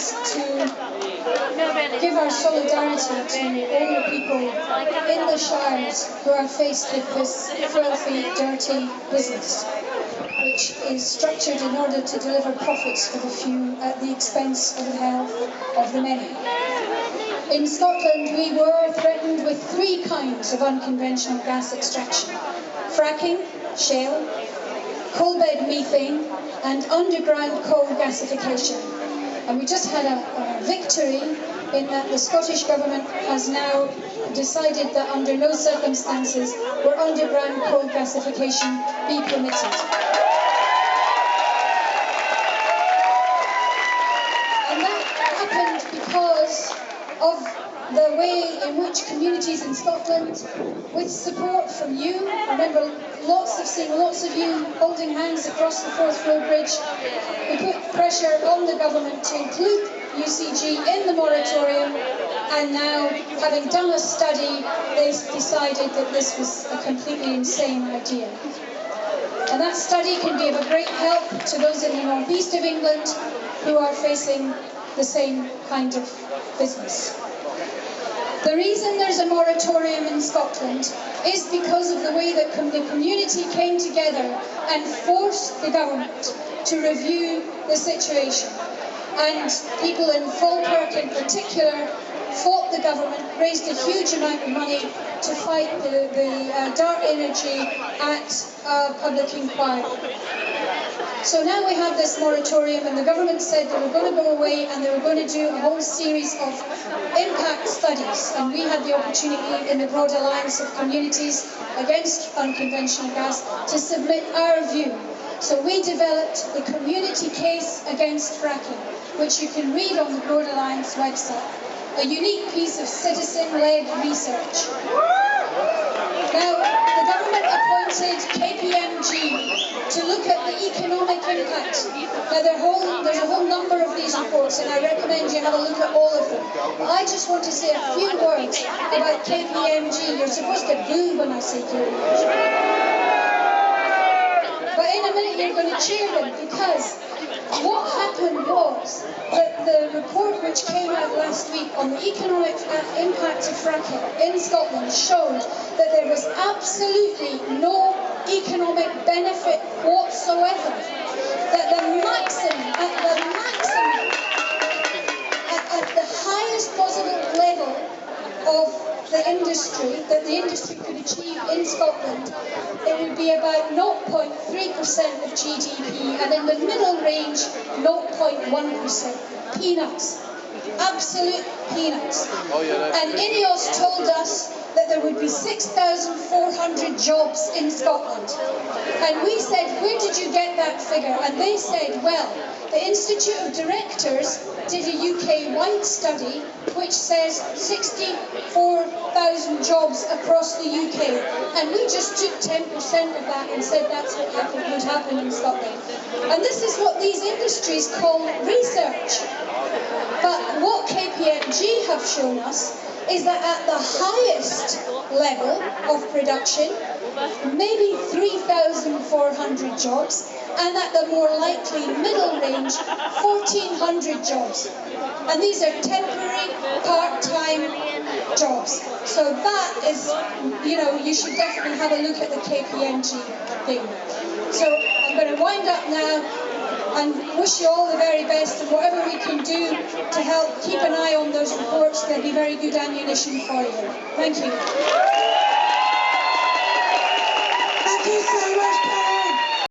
chance to give our solidarity to all the people in the shires who are faced with this filthy, dirty business, which is structured in order to deliver profits for the few at the expense of the health of the many. In Scotland, we were threatened with 3 kinds of unconventional gas extraction: fracking, shale, coal bed methane, and underground coal gasification. And we just had a victory in that the Scottish Government has now decided that under no circumstances will underground coal gasification be permitted. And that happened because of the way in which communities in Scotland, with support from you, remember seeing lots of you holding hands across the Forth Road Bridge, we put pressure on the government to include UCG in the moratorium, and now, having done a study, they decided that this was a completely insane idea. And that study can be of a great help to those in the northeast of England who are facing the same kind of business. The reason there's a moratorium in Scotland is because of the way that the community came together and forced the government to review the situation. And people in Falkirk in particular fought the government, raised a huge amount of money to fight the dark energy at public inquiry. So now we have this moratorium, and the government said they were going to go away and they were going to do a whole series of impact studies. And we had the opportunity in the Broad Alliance of Communities Against Unconventional Gas to submit our view. So we developed the community case against fracking, which you can read on the Broad Alliance website. A unique piece of citizen-led research. Now, the government appointed KPMG to look at the economic impact. Now, there's a whole number of these reports, and I recommend you have a look at all of them. But I just want to say a few words about KPMG. You're supposed to boo when I say KPMG. But in a minute, you're going to cheer them, because what happened was that the report which came out last week on the economic impact of fracking in Scotland showed that there was absolutely no economic benefit whatsoever. That at the highest possible level of the industry, that the industry could achieve in Scotland, it would be about 0.3% of GDP, and in the middle range, 0.1%. Peanuts. Absolute peanuts. And INEOS told us that there would be 6,400 jobs in Scotland. And we said, where did you get that figure? And they said, well, the Institute of Directors did a UK-wide study which says 64,000 jobs across the UK. And we just took 10% of that and said that's what would happen in Scotland. And this is what these industries call research. But what KPMG have shown us is that at the highest level of production, maybe 3,400 jobs, and at the more likely middle range, 1,400 jobs. And these are temporary, part-time jobs. So that is, you should definitely have a look at the KPMG thing. So I'm going to wind up now and wish you all the very best, and whatever we can do to help keep an eye on those reports, they'll be very good ammunition for you. Thank you.